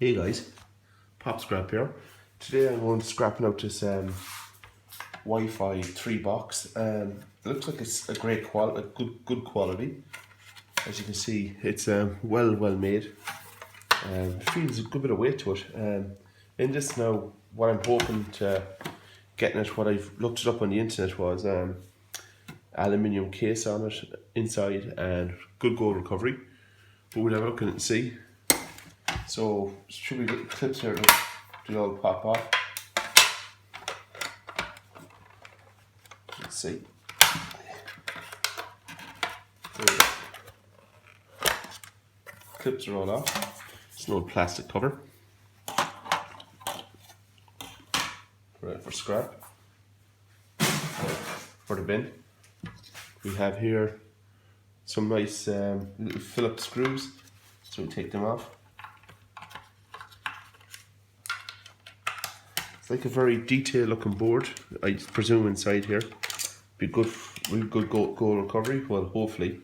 Hey guys, Pop Scrap here. Today I'm going to scrapping out this Wi-Fi 3 box. It looks like it's a great quality, good quality. As you can see, it's well made. Feels a good bit of weight to it. In this now, what I'm hoping to getting it, what I've looked it up on the internet was aluminium case on it inside and good gold recovery. But we'll have a look at it and see. So should be little clips here to do all pop off. Let's see. There we go. Clips are all off. It's an old plastic cover. Right for scrap. For the bin. We have here some nice little Phillips screws. So we take them off. It's like a very detailed looking board, I presume inside here. Be good, really good gold recovery. Well, hopefully.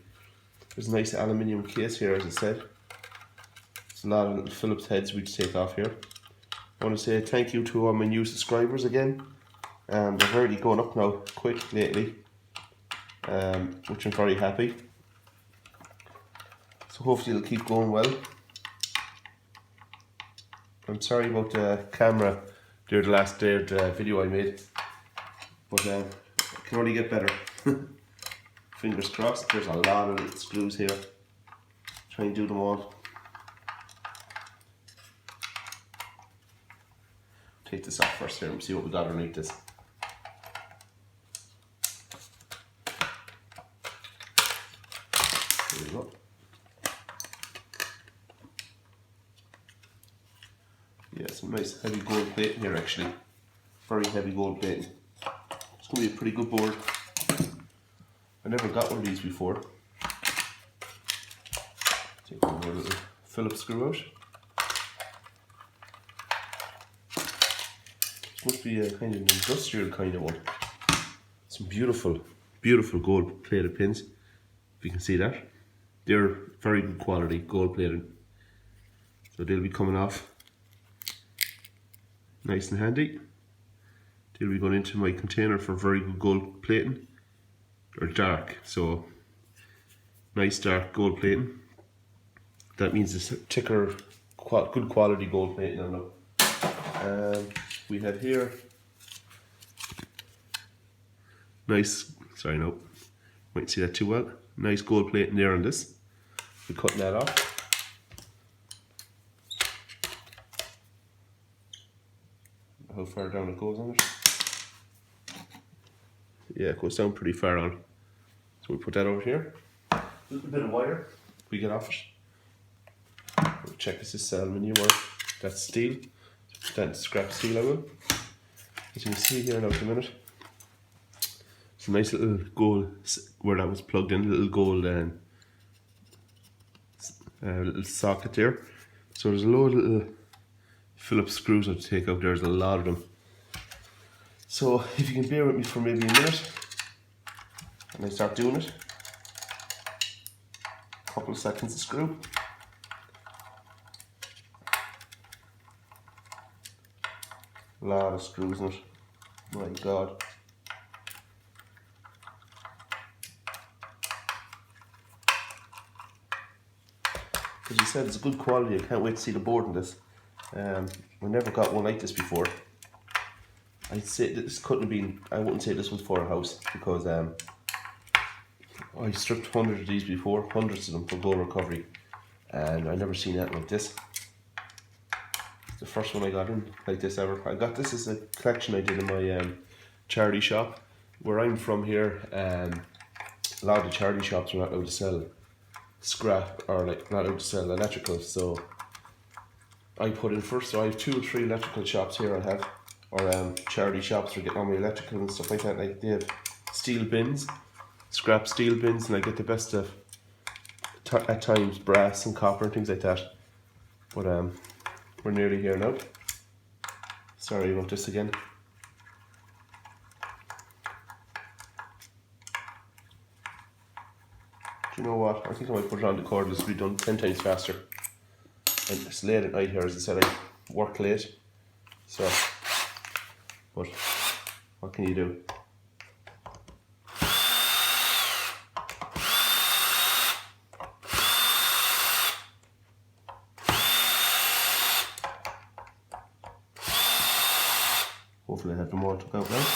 There's a nice aluminium case here, as I said. There's a lot of little Phillips heads we take off here. I want to say thank you to all my new subscribers again. They're already going up now quick lately, which I'm very happy. So hopefully it'll keep going well. I'm sorry about the camera there the last day of the video I made, but it can only get better. Fingers crossed. There's a lot of little screws here. Try and do them all. Take this off first here and see what we got underneath this. There we go. Yeah, some nice heavy gold plating here actually. Very heavy gold plating. It's going to be a pretty good board. I never got one of these before. Take one more little Phillips screw out. This must be a kind of an industrial kind of one. Some beautiful gold plated pins. If you can see that. They're very good quality, gold plated. So they'll be coming off. Nice and handy. They'll be going into my container for very good gold plating. Or dark, so nice dark gold plating. That means it's thicker, good quality gold plating on them. We have here nice, sorry no, might see that too well. Nice gold plating there on this. We're cutting that off. How far down it goes on it. Yeah, it goes down pretty far on. So we put that over here. A little bit of wire we get off it. We'll check if this is aluminium or that's steel. That's scrap steel I will. As you can see here now at the minute. It's a nice little gold, where that was plugged in, little gold little socket there. So there's a load of little Phillips screws to take out. There's a lot of them. So if you can bear with me for maybe a minute, and I start doing it, a couple of seconds to screw. A lot of screws in it, my god. As you said, it's a good quality. I can't wait to see the board in this. I never got one like this before. I'd say this couldn't have been, I wouldn't say this was for a house, because I stripped hundreds of these before, hundreds of them for gold recovery, and I never seen that like this. It's the first one I got in like this ever. I got this as a collection I did in my charity shop. Where I'm from here, a lot of the charity shops are not allowed to sell scrap, or like not allowed to sell electrical, so I put in first. So I have 2 or 3 electrical shops here I have, or charity shops for getting all my electrical and stuff like that. Like they have steel bins, scrap steel bins, and I get the best of at times brass and copper and things like that. But we're nearly here now. Sorry about this again. Do you know what? I think I might put it on the cordless. It'll be done 10 times faster. And it's late at night here, as I said, I work late. So, but what can you do? Hopefully I have the more took out now.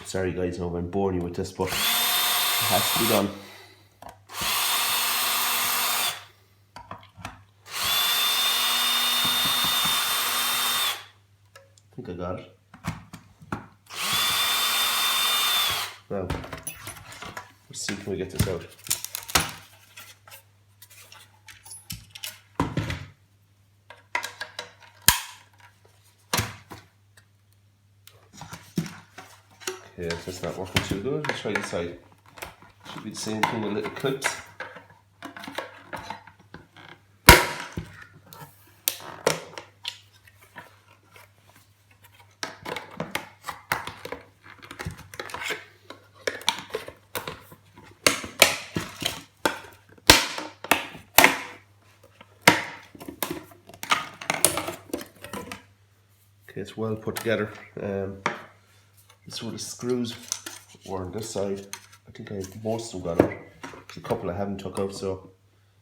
Sorry guys, I know I'm boring you with this, but it has to be done. I think I got it. Now, let's see, can we get this out? Okay, that's not working too good. Let's try this side. Should be the same thing with little clips. Okay, it's well put together. This is where the screws were on this side. I think I have most of them gone out. There's a couple I haven't took out, so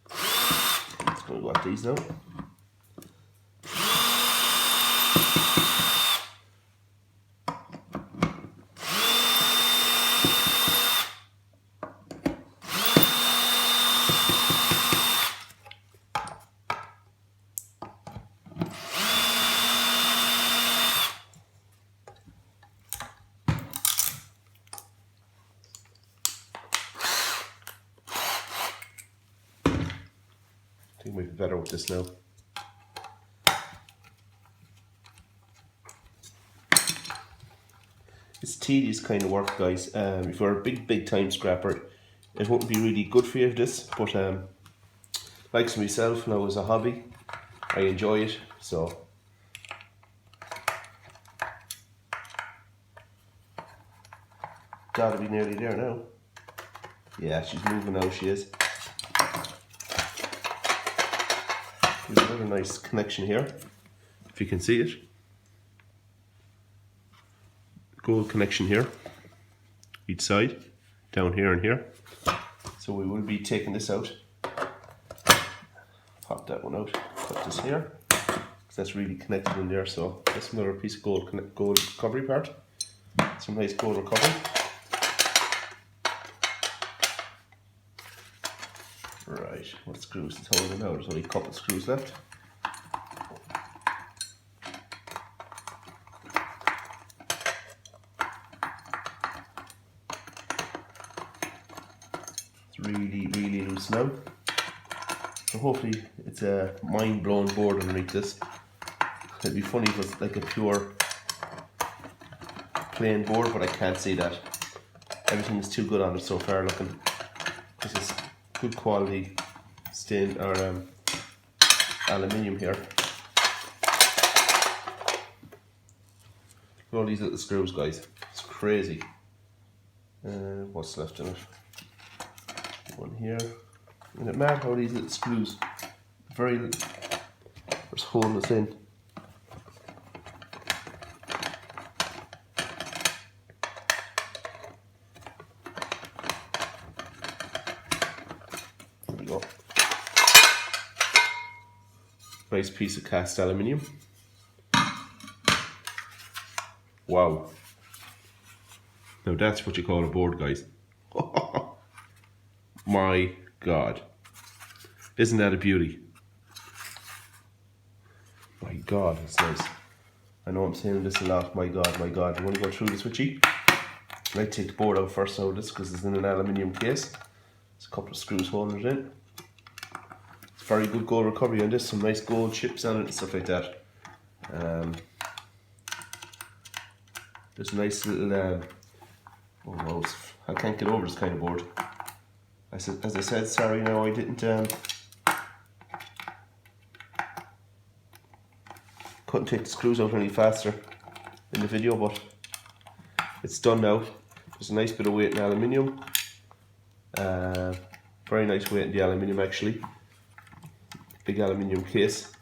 I'm just going to go at these now. I think we'll be better with this now. It's tedious kind of work, guys. If you're a big time scrapper, it wouldn't be really good for you, this, but like myself now as a hobby, I enjoy it, so gotta be nearly there now. Yeah, she's moving now, she is. There's another nice connection here, if you can see it. Gold connection here, each side, down here and here. So we will be taking this out. Pop that one out, put this here, because that's really connected in there. So that's another piece of gold recovery part. Some nice gold recovery. Right, what screws is holding now? There's only a couple of screws left. It's really loose now. So hopefully it's a mind-blown board underneath this. It'd be funny if it's like a pure plain board, but I can't see that. Everything is too good on it so far looking. This is good quality stained or aluminium here. Look at all these little screws, guys. It's crazy. What's left in it? One here. Isn't it mad how these little screws just holding this in. There we go. Nice piece of cast aluminium. Wow. Now that's what you call a board, guys. My God. Isn't that a beauty? My God, it's nice. I know I'm saying this a lot. My God, my God. You want to go through this with you? I like to take the board out first out of this because it's in an aluminium case. There's a couple of screws holding it in. It's very good gold recovery on this. Some nice gold chips on it and stuff like that. There's a nice little... oh no, I can't get over this kind of board. As I said, sorry, no, I didn't couldn't take the screws out any faster in the video, but it's done now. There's a nice bit of weight in aluminium. Very nice weight in the aluminium actually. Big aluminium case.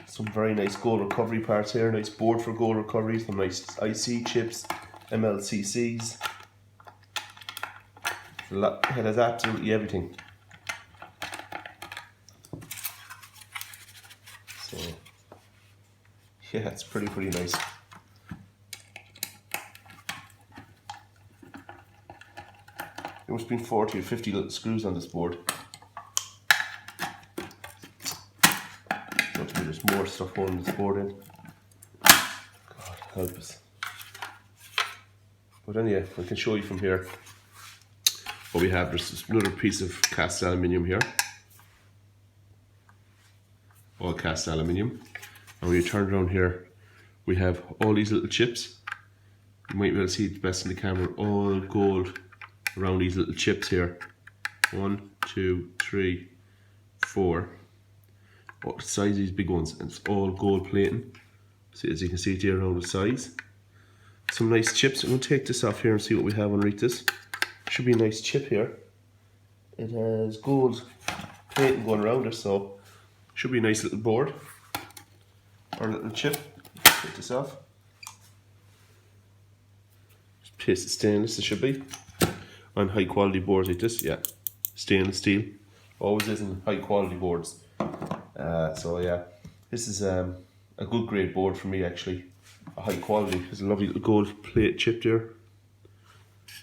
Some very nice gold recovery parts here. Nice board for gold recovery. Some nice IC chips, MLCCs. It has absolutely everything. So yeah, it's pretty nice. There must have been 40 or 50 little screws on this board. So there's more stuff holding this board in. God help us. But anyway, I can show you from here what we have. There's another piece of cast aluminium here. All cast aluminium. And when you turn around here, we have all these little chips. You might be able to see it best in the camera. All gold around these little chips here. 1, 2, 3, 4. Oh, the size of these big ones, and it's all gold plating. So as you can see there around the size. Some nice chips. I'm going to take this off here and see what we have underneath this. Should be a nice chip here. It has gold plating going around it, so should be a nice little board or a little chip. Take this off. Just paste it stainless, it should be. On high quality boards like this, yeah. Stainless steel. Always is in high quality boards. So yeah, this is a good grade board for me actually. A high quality. There's a lovely little gold plate chip there.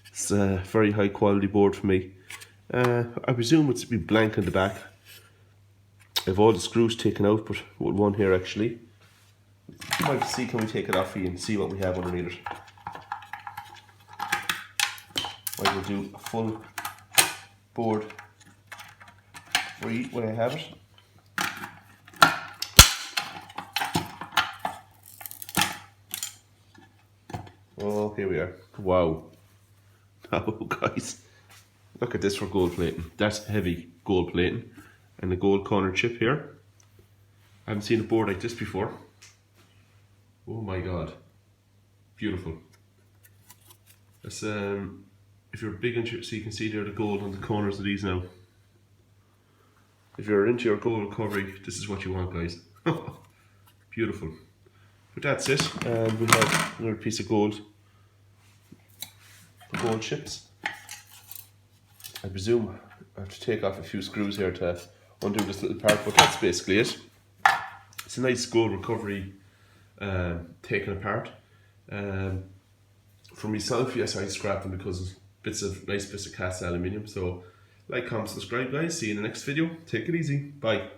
It's a very high quality board for me. I presume it's to be blank on the back. I have all the screws taken out, but with one here actually. You might see, can we take it off for you and see what we have underneath it. I will do a full board for you when I have it. Oh, here we are. Wow. Oh, guys. Look at this for gold plating. That's heavy gold plating. And the gold corner chip here. I haven't seen a board like this before. Oh my god. Beautiful. That's, if you're big into it, so you can see there the gold on the corners of these now. If you're into your gold recovery, this is what you want, guys. Beautiful. But that's it. And we have another piece of gold. The gold chips. I presume I have to take off a few screws here to undo this little part, but that's basically it. It's a nice gold recovery taken apart. For myself, yes, I scrapped them because nice bits of cast aluminium. So like, comment, subscribe, guys. See you in the next video. Take it easy. Bye.